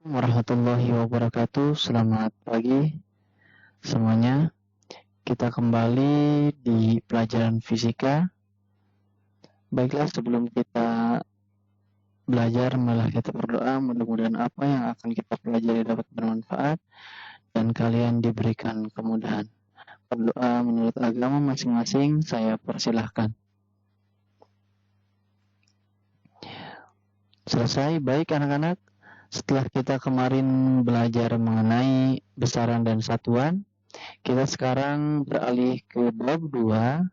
Warahmatullahi wabarakatuh. Selamat pagi semuanya. Kita kembali di pelajaran fisika. Baiklah, sebelum kita belajar, marilah kita berdoa. Mudah-mudahan apa yang akan kita pelajari dapat bermanfaat dan kalian diberikan kemudahan. Berdoa menurut agama masing-masing. Saya persilahkan. Selesai. Baik anak-anak. Setelah kita kemarin belajar mengenai besaran dan satuan, kita sekarang beralih ke bab 2,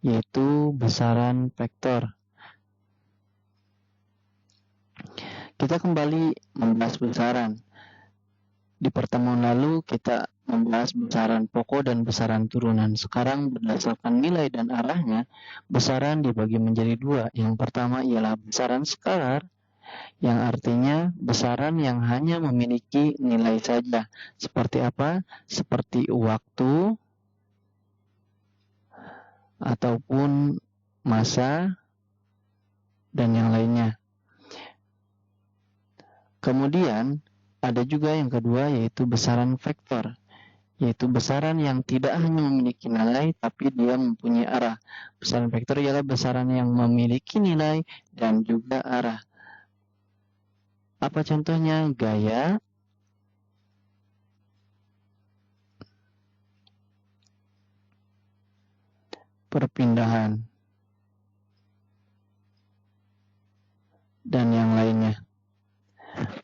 yaitu besaran vektor. Kita kembali membahas besaran. Di pertemuan lalu kita membahas besaran pokok dan besaran turunan. Sekarang berdasarkan nilai dan arahnya, besaran dibagi menjadi dua. Yang pertama ialah besaran skalar, yang artinya besaran yang hanya memiliki nilai saja. Seperti apa? Seperti waktu ataupun massa dan yang lainnya. Kemudian ada juga yang kedua, yaitu besaran vektor, yaitu besaran yang tidak hanya memiliki nilai tapi dia mempunyai arah. Besaran vektor ialah besaran yang memiliki nilai dan juga arah. Apa contohnya? Gaya, perpindahan, dan yang lainnya.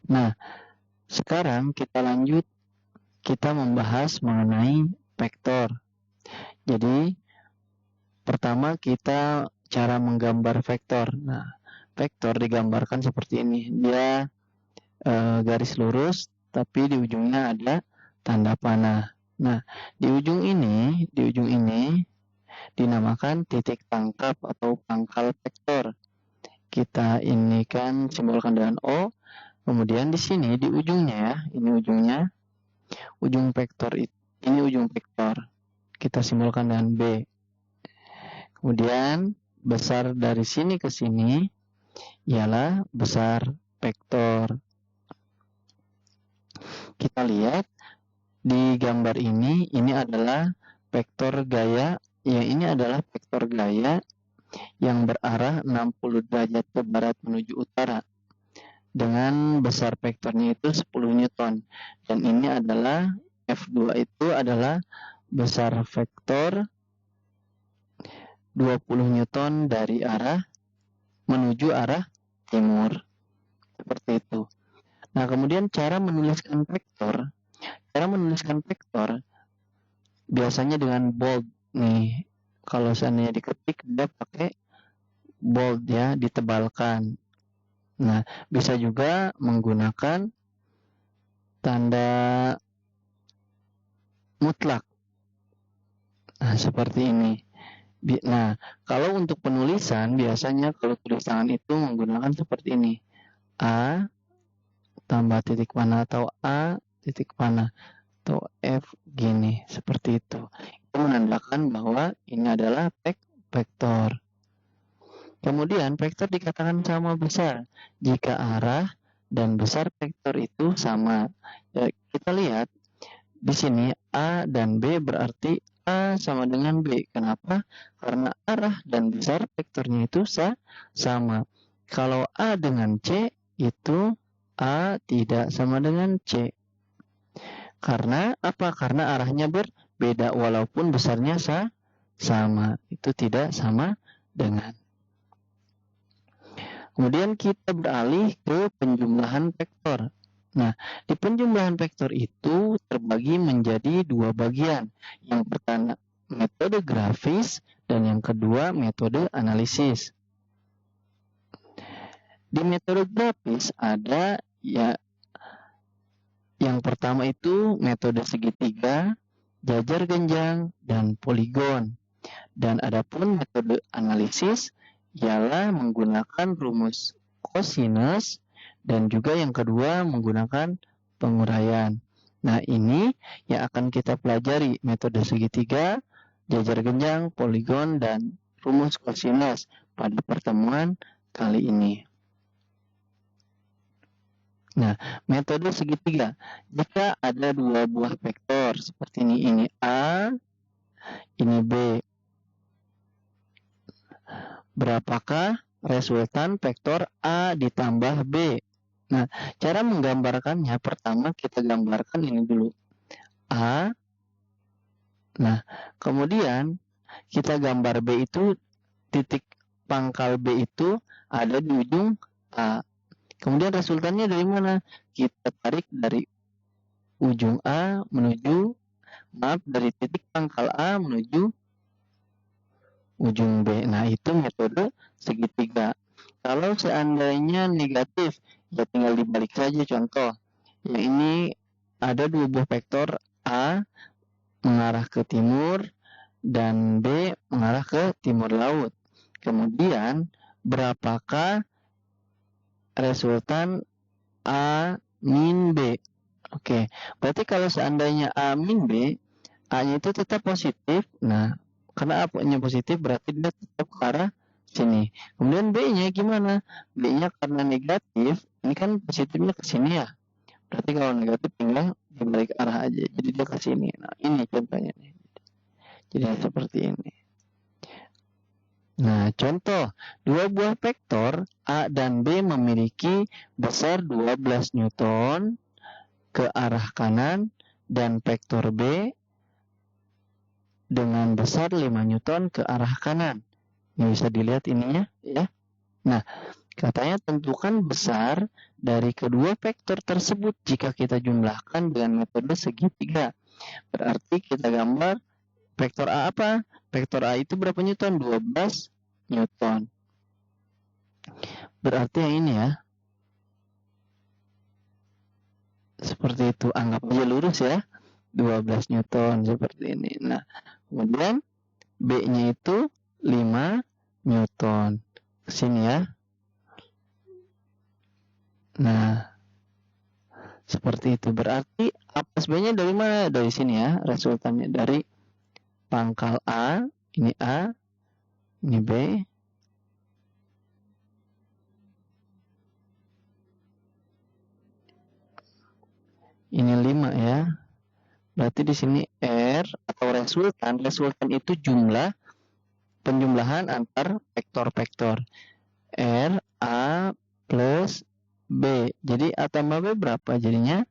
Nah, sekarang kita lanjut, kita membahas mengenai vektor. Jadi, pertama kita cara menggambar vektor. Nah, vektor digambarkan seperti ini. Dia garis lurus, tapi di ujungnya ada tanda panah. Nah, di ujung ini dinamakan titik tangkap atau pangkal vektor. Kita ini kan simbolkan dengan O. Kemudian di sini di ujungnya ya, ini ujungnya, ujung vektor ini ujung vektor. Kita simbolkan dengan B. Kemudian besar dari sini ke sini ialah besar vektor. Kita lihat di gambar ini adalah vektor gaya, ya ini adalah vektor gaya yang berarah 60 derajat ke barat menuju utara dengan besar vektornya itu 10 Newton, dan ini adalah F2 itu adalah besar vektor 20 Newton dari arah menuju arah timur, seperti itu. Nah, kemudian cara menuliskan vektor biasanya dengan bold nih. Kalau seandainya diketik, dia pakai bold ya, ditebalkan. Nah, bisa juga menggunakan tanda mutlak. Nah, seperti ini. Nah, kalau untuk penulisan biasanya kalau tulis tangan itu menggunakan seperti ini. A tambah titik panah atau A titik panah atau F gini, seperti itu. Itu menandakan bahwa ini adalah vektor. Kemudian vektor dikatakan sama besar jika arah dan besar vektor itu sama. Ya, kita lihat di sini A dan B berarti A sama dengan B. Kenapa? Karena arah dan besar vektornya itu sama. Kalau A dengan C itu A tidak sama dengan C. Karena apa? Karena arahnya berbeda walaupun besarnya sama. Itu tidak sama dengan. Kemudian kita beralih ke penjumlahan vektor. Nah, di penjumlahan vektor itu terbagi menjadi dua bagian. Yang pertama metode grafis dan yang kedua metode analisis. Di metode grafis ada ya, yang pertama itu metode segitiga, jajar genjang, dan poligon. Dan adapun metode analisis ialah menggunakan rumus kosinus dan juga yang kedua menggunakan penguraian. Nah, ini yang akan kita pelajari, metode segitiga, jajar genjang, poligon, dan rumus kosinus pada pertemuan kali ini. Nah, metode segitiga. Jika ada dua buah vektor seperti ini A, ini B. Berapakah resultan vektor A ditambah B? Nah, cara menggambarkannya pertama kita gambarkan ini dulu. A. Nah, kemudian kita gambar B itu, titik pangkal B itu ada di ujung A. Kemudian resultannya dari mana? Kita tarik dari ujung A menuju, dari titik pangkal A menuju ujung B. Nah, itu metode segitiga. Kalau seandainya negatif, ya tinggal dibalik saja contoh. Yang ini ada dua buah vektor A mengarah ke timur dan B mengarah ke timur laut. Kemudian, berapakah resultan A min B? Oke, berarti kalau seandainya A min B, A-nya itu tetap positif. Nah, karena A-nya positif berarti dia tetap ke arah sini. Kemudian B-nya gimana? B-nya karena negatif, ini kan positifnya ke sini ya. Berarti kalau negatif tinggal dibalik arah aja. Jadi dia ke sini. Nah, ini contohnya nih. Jadi seperti ini. Nah, contoh, dua buah vektor A dan B memiliki besar 12 Newton ke arah kanan dan vektor B dengan besar 5 Newton ke arah kanan. Ini bisa dilihat ininya ya. Nah, katanya tentukan besar dari kedua vektor tersebut jika kita jumlahkan dengan metode segitiga. Berarti kita gambar vektor A apa? Vektor A itu berapa Newton? 12 Newton. Berarti yang ini ya. Seperti itu, anggap aja lurus ya. 12 Newton seperti ini. Nah, kemudian B-nya itu 5 Newton. Sini ya. Nah, seperti itu. Berarti A plus B-nya dari mana? Dari sini ya. Resultannya dari pangkal A. Ini A. Ini B. Ini 5 ya. Berarti di sini R atau resultan. Resultan itu jumlah penjumlahan antar vektor-vektor. R A plus B. Jadi A tambah B berapa? Jadinya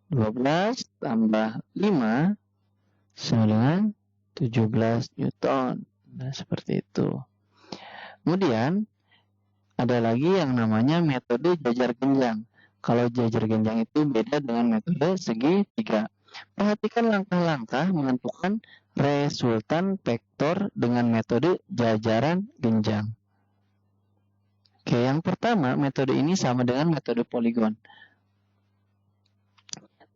12 tambah 5 sama dengan 17 Newton. Nah, seperti itu. Kemudian ada lagi yang namanya metode jajar genjang. Kalau jajar genjang itu beda dengan metode segitiga. Perhatikan langkah-langkah menentukan resultan vektor dengan metode jajaran genjang. Oke, yang pertama, metode ini sama dengan metode poligon.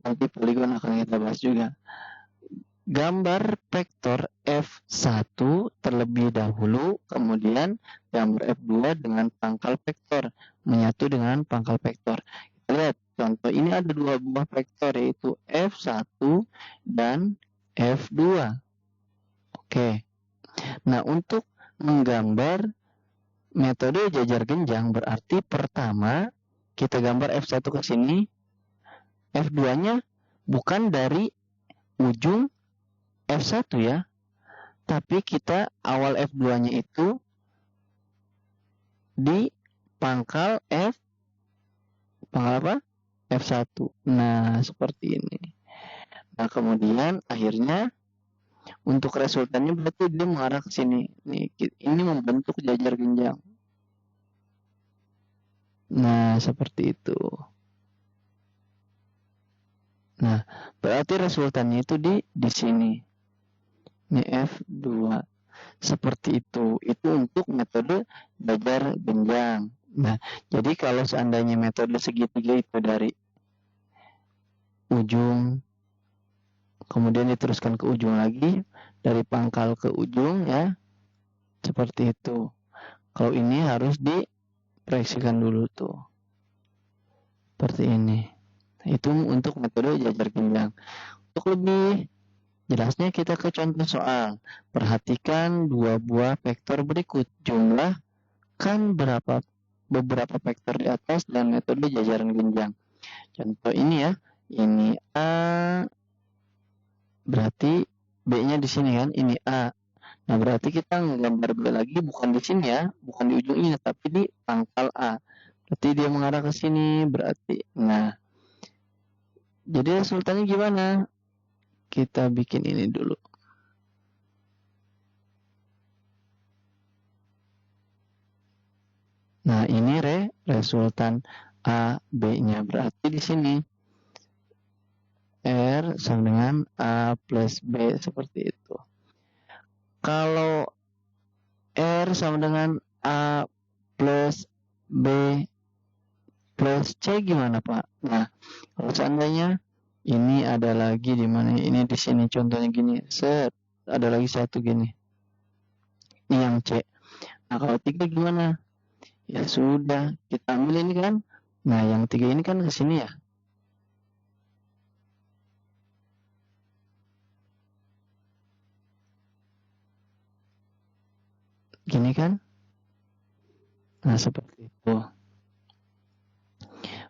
Nanti poligon akan kita bahas juga. Gambar vektor F1 terlebih dahulu, kemudian gambar F2 dengan pangkal vektor, menyatu dengan pangkal vektor. Kita lihat, contoh ini ada dua buah vektor, yaitu F1 dan F2. Oke, nah untuk menggambar metode jajar genjang berarti pertama kita gambar F1 ke sini, F2-nya bukan dari ujung F1 ya, tapi kita awal F2-nya itu di pangkal apa? F1. Nah, seperti ini. Nah, kemudian akhirnya untuk resultannya berarti dia mengarah ke sini. Nih, ini membentuk jajar genjang. Nah, seperti itu. Nah, berarti resultannya itu di sini. Ini F2. Seperti itu. Itu untuk metode jajar genjang. Nah, jadi kalau seandainya metode segitiga itu dari ujung, kemudian diteruskan ke ujung lagi, dari pangkal ke ujung ya, seperti itu. Kalau ini harus diproyeksikan dulu tuh. Seperti ini. Itu untuk metode jajar genjang. Untuk lebih jelasnya kita ke contoh soal. Perhatikan dua buah vektor berikut. Jumlahkan beberapa vektor di atas dan metode jajaran genjang. Contoh ini ya, ini A, berarti B-nya di sini kan, ini A. Nah, berarti kita nggambar B lagi bukan di sini ya, bukan di ujung ini, tapi di pangkal A. Berarti dia mengarah ke sini, berarti. Nah, jadi resultannya gimana? Kita bikin ini dulu. Nah, ini resultan A, B-nya. Berarti di sini R sama dengan A plus B, seperti itu. Kalau R sama dengan A plus B plus C gimana, Pak? Nah, kalau seandainya ini ada lagi di mana? Ini di sini contohnya gini. Set, ada lagi satu gini. Ini yang C. Nah, kalau 3 gimana? Ya sudah, kita ambil ini kan. Nah, yang 3 ini kan ke sini ya. Gini kan? Nah, seperti itu.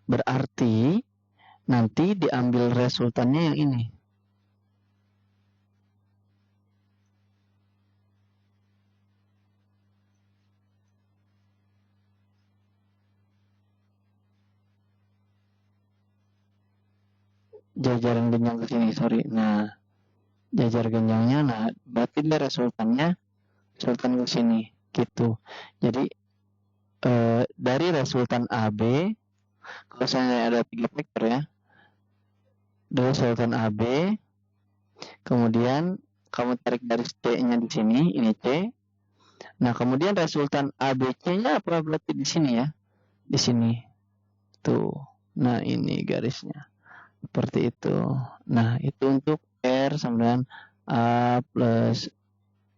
Berarti nanti diambil resultannya yang ini. Jajaran genjang ke sini, sorry. Nah, jajar genjangnya, nah, berarti dia resultan ke sini, gitu. Jadi, dari resultan AB, kalau saya ada 3 vektor ya, dari resultan AB, kemudian kamu tarik garis C-nya di sini, ini C. Nah, kemudian resultan ABC-nya apa? Berarti di sini ya, di sini. Tuh. Nah, ini garisnya. Seperti itu. Nah, itu untuk R sama dengan A plus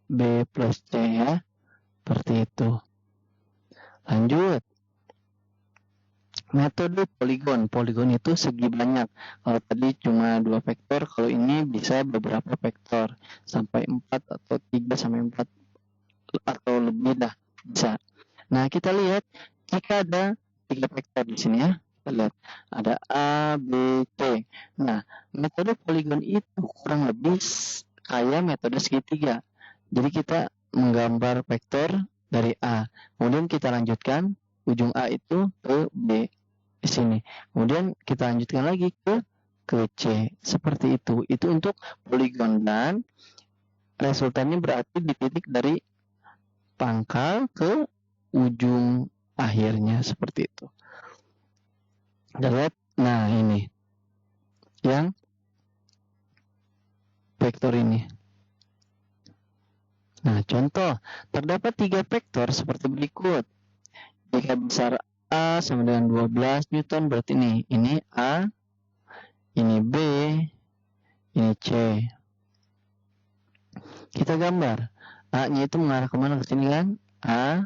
B plus C ya. Seperti itu. Lanjut. Metode poligon. Poligon itu segi banyak. Kalau tadi cuma 2 vektor, kalau ini bisa beberapa vektor. Sampai 4 atau 3 sampai 4 atau lebih dah bisa. Nah, kita lihat jika ada 3 vektor di sini ya. Kita lihat ada A, B, C. Nah, metode poligon itu kurang lebih kayak metode segitiga. Jadi kita menggambar vektor dari A. Kemudian kita lanjutkan ujung A itu ke B di sini. Kemudian kita lanjutkan lagi ke C. Seperti itu. Itu untuk poligon dan resultannya berarti di titik dari pangkal ke ujung akhirnya, seperti itu. Kita lihat, nah ini yang vektor ini. Nah, contoh, terdapat 3 vektor seperti berikut. Jika besar A sama dengan 12 Newton, berarti ini A, ini B, ini C. Kita gambar. A-nya itu mengarah kemana? Ke sini kan? A,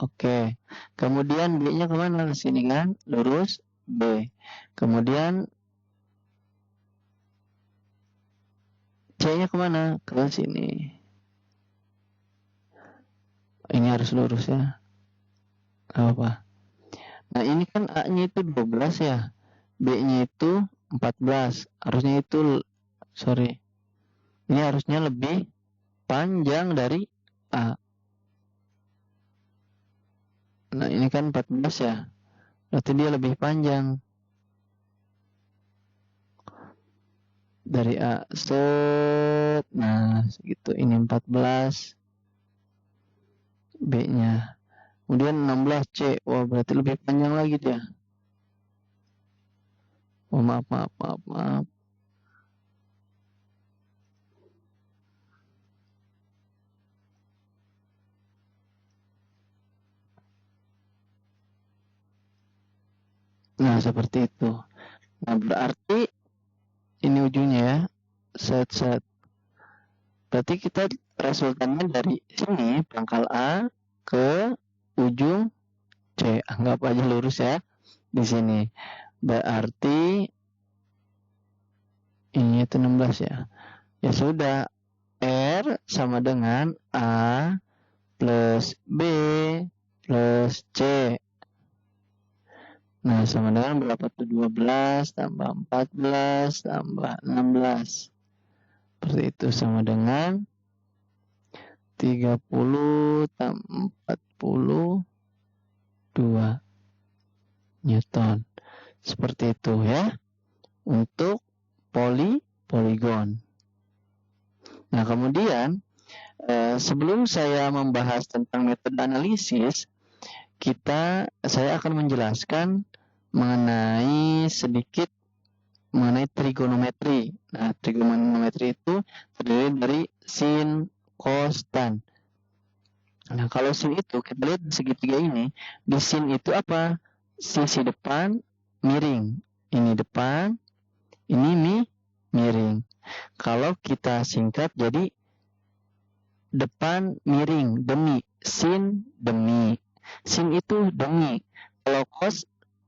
oke. Kemudian B-nya kemana? Ke sini kan? Lurus B. Kemudian C-nya kemana? Ke sini. Ini harus lurus ya. Apa? Nah, ini kan A-nya itu 12 ya. B-nya itu 14. Harusnya itu, sorry. Ini harusnya lebih panjang dari A. Nah, ini kan 14 ya. Berarti dia lebih panjang dari A. Set. Nah, segitu. Ini 14. B-nya. Kemudian 16 C. Wah, berarti lebih panjang lagi dia. Oh, maaf. Nah, seperti itu. Nah, berarti ini ujungnya ya. Set. Berarti kita resultannya dari sini, pangkal A ke ujung C. Anggap aja lurus ya. Di sini. Berarti ini itu 16 ya. Ya sudah. R sama dengan A plus B plus C. Nah, sama dengan berapa tuh? 12 tambah 14 tambah 16. Seperti itu, sama dengan 30 tambah 42 Newton. Seperti itu ya, untuk poligon. Nah, kemudian sebelum saya membahas tentang metode analisis, saya akan menjelaskan sedikit mengenai trigonometri. Nah, trigonometri itu terdiri dari sin, cos, tan. Nah, kalau sin itu kita lihat di segitiga ini, di sin itu apa? Sisi depan miring. Ini depan, ini miring. Kalau kita singkat jadi depan miring, demi. Sin, demi. Sin itu demi. Kalau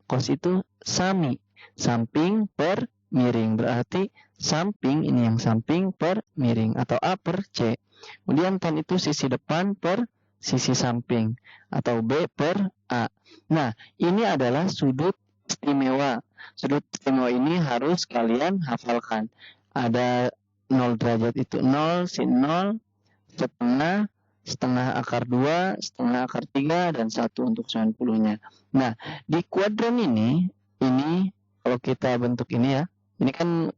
cos itu sami. Samping per miring. Berarti samping, ini yang samping per miring. Atau A per C. Kemudian tan itu sisi depan per sisi samping. Atau B per A. Nah, ini adalah sudut istimewa. Sudut istimewa ini harus kalian hafalkan. Ada 0 derajat itu 0, sin 0, setengah akar 2, setengah akar 3, dan 1 untuk 90-nya. Nah, di kuadran ini kalau kita bentuk ini ya, ini kan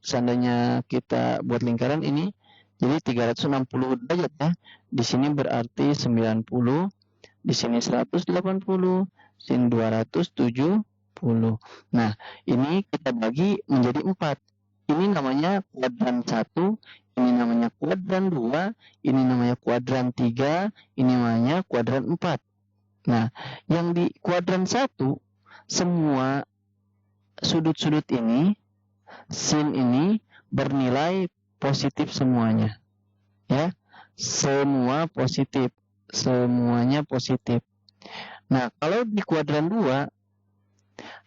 seandainya kita buat lingkaran ini, jadi 360 derajat ya. Di sini berarti 90, di sini 180, sin 270. Nah, ini kita bagi menjadi 4. Ini namanya kuadran 1, ini namanya kuadran 2, ini namanya kuadran 3, ini namanya kuadran 4. Nah, yang di kuadran 1, semua sudut-sudut ini, sin ini bernilai positif semuanya. Ya, semua positif. Semuanya positif. Nah, kalau di kuadran 2,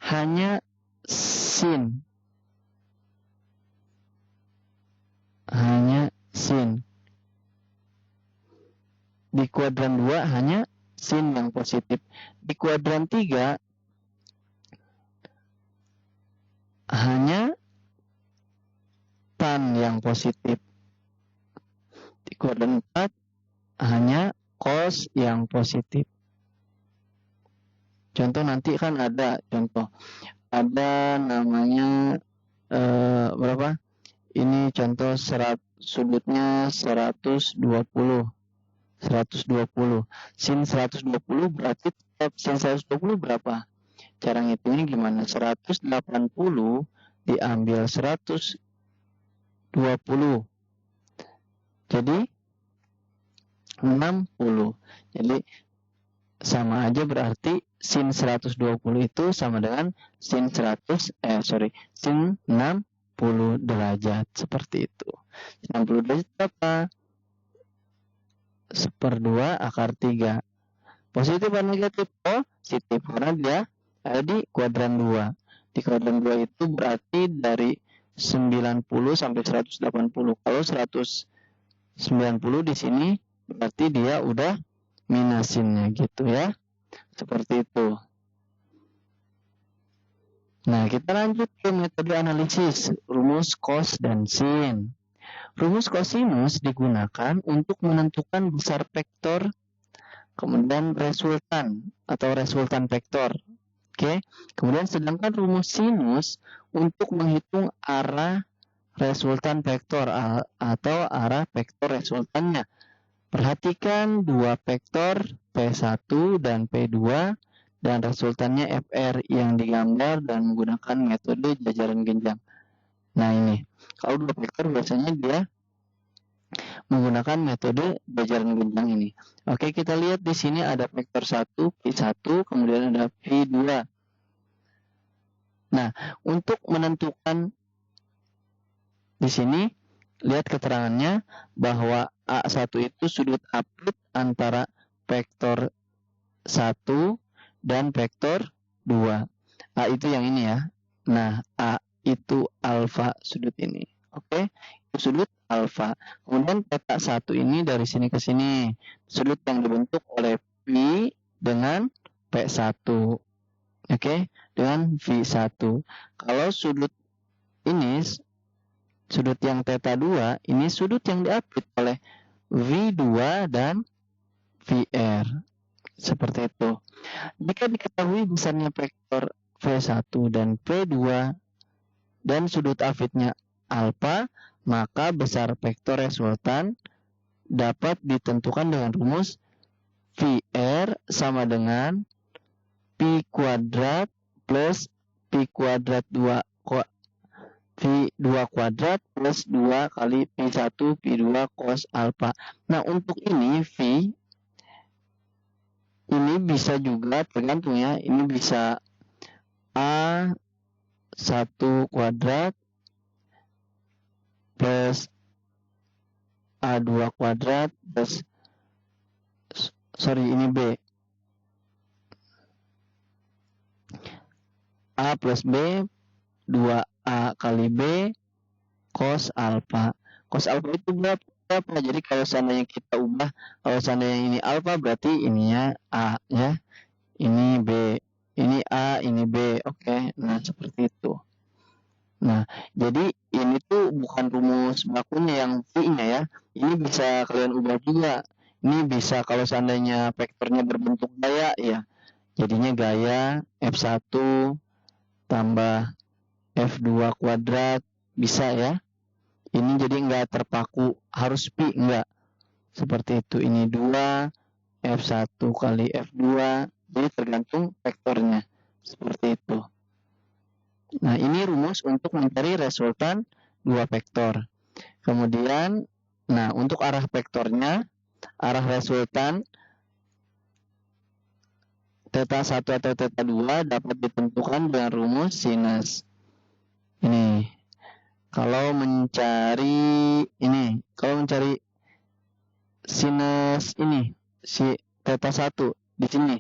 hanya sin. Di kuadran 2 hanya sin yang positif. Di kuadran 3 hanya tan yang positif. Di kuadran 4 hanya cos yang positif. Contoh nanti kan ada contoh. Ada namanya berapa? Ini contoh sudutnya 120. Sin 120 berarti sin 120 berapa? Cara ngitungnya gimana? 180 diambil 120. Jadi 60. Jadi sama aja, berarti sin 120 itu sama dengan sin 60 derajat. Seperti itu. 60 derajat berapa? 1/2 akar 3. Positif atau negatif? Positif, karena dia ada di kuadran 2. Di kuadran 2 itu berarti dari 90 sampai 180. Kalau 190 di sini berarti dia udah minusinnya gitu ya. Seperti itu. Nah, kita lanjut ke metode analisis rumus cos dan sin. Rumus kosinus digunakan untuk menentukan besar vektor, kemudian resultan atau resultan vektor. Oke. Kemudian sedangkan rumus sinus untuk menghitung arah resultan vektor atau arah vektor resultannya. Perhatikan dua vektor P1 dan P2 dan resultannya FR yang digambar dan menggunakan metode jajaran genjang. Nah, ini kalau dua vektor biasanya dia menggunakan metode jajaran genjang ini. Oke, kita lihat di sini ada vektor 1, P1, kemudian ada P2. Nah, untuk menentukan di sini lihat keterangannya bahwa A1 itu sudut apit antara vektor 1 dan vektor 2. A itu yang ini ya. Nah, A itu alfa sudut ini. Oke, itu sudut alfa. Kemudian peta 1 ini dari sini ke sini. Sudut yang dibentuk oleh P dengan P1. Oke, V1. Kalau sudut ini, sudut yang theta 2, ini sudut yang diapit oleh V2 dan VR. Seperti itu. Jika diketahui besarnya vektor V1 dan V2 dan sudut apitnya alfa, maka besar vektor resultan dapat ditentukan dengan rumus VR sama dengan Pi kuadrat plus Pi kuadrat 2 V2 kuadrat plus 2 kali Pi1 Pi2 cos alfa. Nah, untuk ini V ini bisa juga tergantung ya, ini bisa A1 kuadrat plus A2 kuadrat plus ini B, A plus B 2A kali B cos alfa. Cos alfa itu berapa? Jadi kalau seandainya kita ubah, kalau seandainya ini alfa berarti ininya A ya, ini B, ini A, ini B. Oke. Nah, seperti itu. Nah, jadi ini tuh bukan rumus bakunya yang V-nya ya. Ini bisa kalian ubah juga. Ini bisa kalau seandainya vektornya berbentuk gaya ya, jadinya gaya F1 tambah F2 kuadrat, bisa ya. Ini jadi enggak terpaku harus pi, enggak. Seperti itu. Ini 2 F1 kali F2, jadi tergantung vektornya. Seperti itu. Nah, ini rumus untuk mencari resultan dua vektor. Kemudian, nah untuk arah vektornya, arah resultan theta 1 atau theta 2 dapat ditentukan dengan rumus sinus. Ini. Kalau mencari sinus ini, si theta 1 di sini,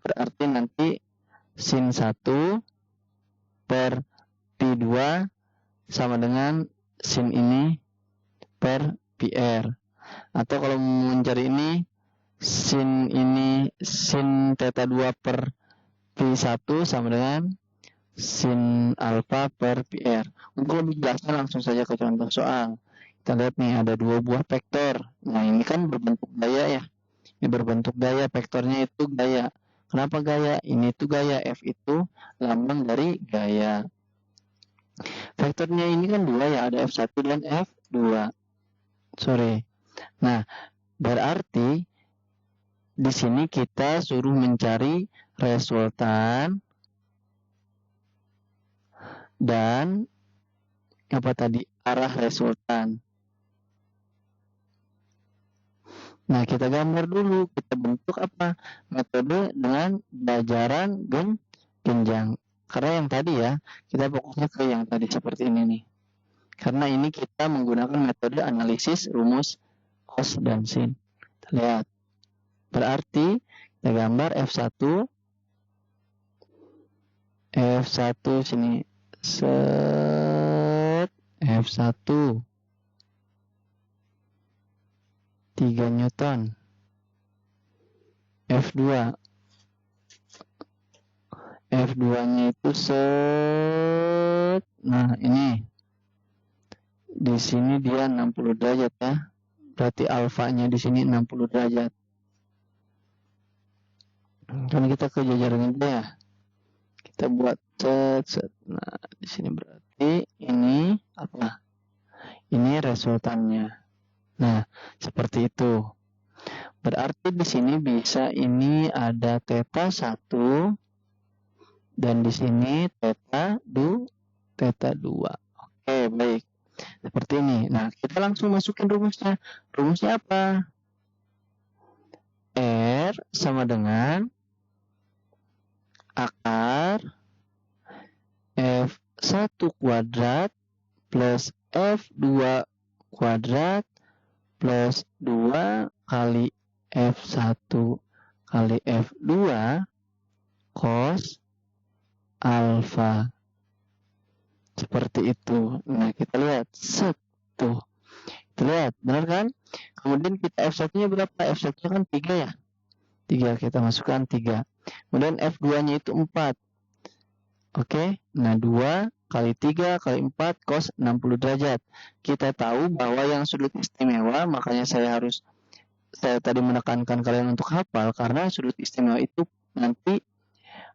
berarti nanti sin 1 per pi 2 sama dengan sin ini per PR. Atau kalau mencari ini sin theta 2 per pi 1 sama dengan sin alfa per PR. Untuk lebih jelasnya langsung saja ke contoh soal. Kita lihat nih ada dua buah vektor. Nah, ini kan berbentuk gaya ya. Ini berbentuk gaya, vektornya itu gaya. Kenapa gaya? Ini tuh gaya, F itu lambang dari gaya. Vektornya ini kan dua ya, ada F1 dan F2. Nah, berarti di sini kita suruh mencari resultan dan arah resultan. Nah, kita gambar dulu, kita bentuk metode dengan jajaran genjang. Karena yang tadi ya, kita fokusnya ke yang tadi seperti ini nih. Karena ini kita menggunakan metode analisis rumus cos dan sin. Kita lihat. Berarti kita gambar F1 sini F1 3 Newton. F2 nya itu nah ini di sini dia 60 derajat ya, berarti alfanya di sini 60 derajat. Kan kita ke jajaran itu ya, kita buat nah di sini berarti ini apa? Ini resultannya. Nah, seperti itu. Berarti di sini bisa ini ada theta 1 dan di sini theta 2. Oke, baik. Seperti ini. Nah, kita langsung masukin rumusnya. Rumusnya apa? R sama dengan akar F1 kuadrat plus F2 kuadrat plus 2 kali F1 kali F2 cos alfa. Seperti itu. Nah, kita lihat. Tuh. Kita lihat. Benar kan? Kemudian kita F1-nya berapa? F1-nya kan 3 ya? 3. Kita masukkan 3. Kemudian F2-nya itu 4. Oke, nah 2 kali 3 kali 4 cos 60 derajat. Kita tahu bahwa yang sudut istimewa, makanya saya tadi menekankan kalian untuk hafal, karena sudut istimewa itu nanti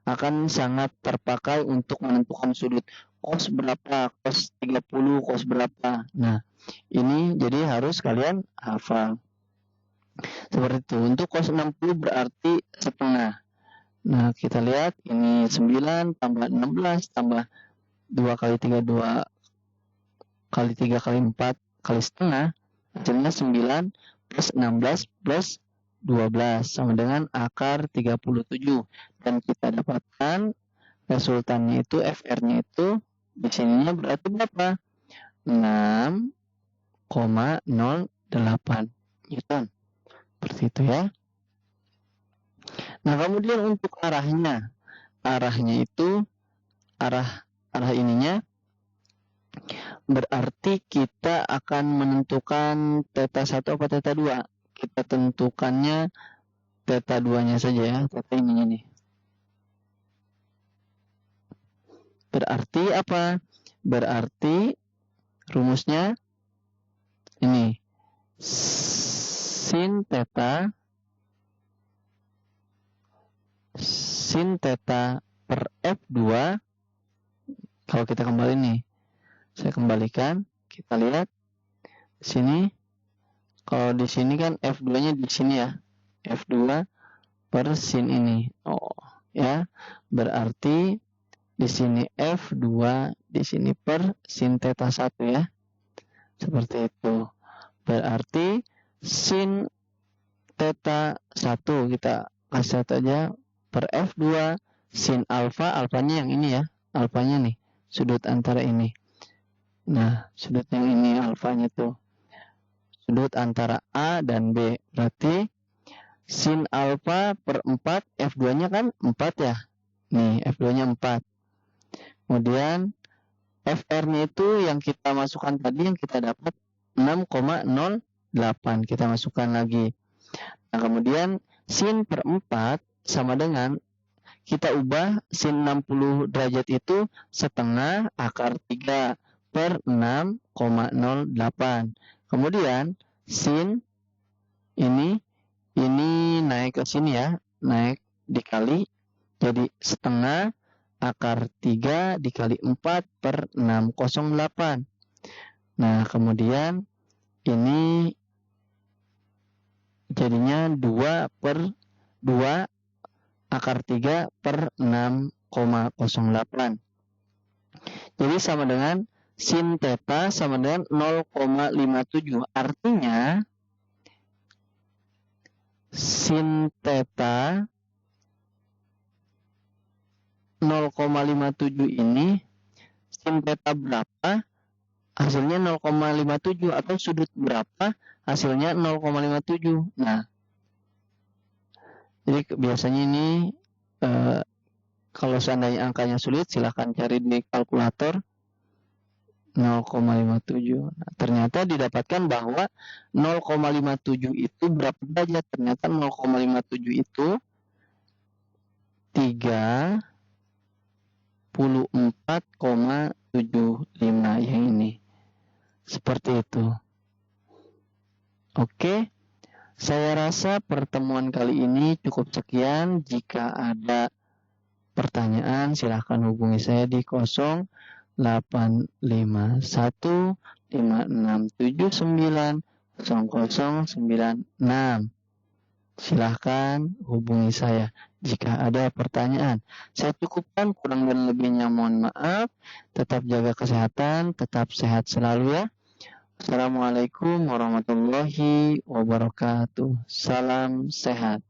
akan sangat terpakai untuk menentukan sudut. Cos berapa, cos 30, cos berapa. Nah, ini jadi harus kalian hafal. Seperti itu. Untuk cos 60 berarti setengah. Nah, kita lihat ini 9 tambah 16 tambah 2 kali 3 2 kali 3 kali 4 kali setengah, hasilnya 9 plus 16 plus 12 sama dengan akar 37. Dan kita dapatkan resultannya itu, FR-nya itu di sininya berarti berapa? 6,08 Newton. Seperti itu ya. Nah, kemudian untuk arahnya itu arah ininya berarti kita akan menentukan theta 1 atau theta 2. Kita tentukannya theta 2-nya saja ya, theta ininya nih. Berarti apa? Berarti rumusnya ini. Sin theta per F2, kalau kita kembali nih, saya kembalikan, kita lihat di sini. Kalau di sini kan F2-nya di sini ya, F2 per sin ini. Oh, ya. Berarti di sini F2, di sini per sin theta 1 ya. Seperti itu. Berarti sin theta 1 kita kasih aja per F2 sin alfa, alfanya yang ini ya, alfanya nih, sudut antara ini. Nah, sudut yang ini alfanya tuh, sudut antara A dan B. Berarti sin alfa per 4, F2-nya kan 4 ya. Nih, F2-nya 4. Kemudian FR-nya itu yang kita masukkan tadi, yang kita dapat 6,08. Kita masukkan lagi. Nah, kemudian sin per 4 sama dengan, kita ubah sin 60 derajat itu setengah akar 3 per 6,08. Kemudian sin ini naik ke sini ya, naik dikali, jadi setengah akar 3 dikali 4 per 608. Nah, kemudian ini jadinya 2 akar 3 per 6,08. Jadi sama dengan sin theta sama dengan 0,57. Artinya sin theta 0,57 ini, sin theta berapa hasilnya 0,57, atau sudut berapa hasilnya 0,57. Nah, jadi biasanya ini kalau seandainya angkanya sulit, silahkan cari di kalkulator 0,57. Nah, ternyata didapatkan bahwa 0,57 itu berapa derajat? Ternyata 0,57 itu 34,75 yang ini. Seperti itu. Oke. Saya rasa pertemuan kali ini cukup sekian. Jika ada pertanyaan, silahkan hubungi saya di 085156790096. Silahkan hubungi saya jika ada pertanyaan. Saya cukupkan, kurang dan lebihnya mohon maaf. Tetap jaga kesehatan, tetap sehat selalu ya. Assalamualaikum warahmatullahi wabarakatuh. Salam sehat.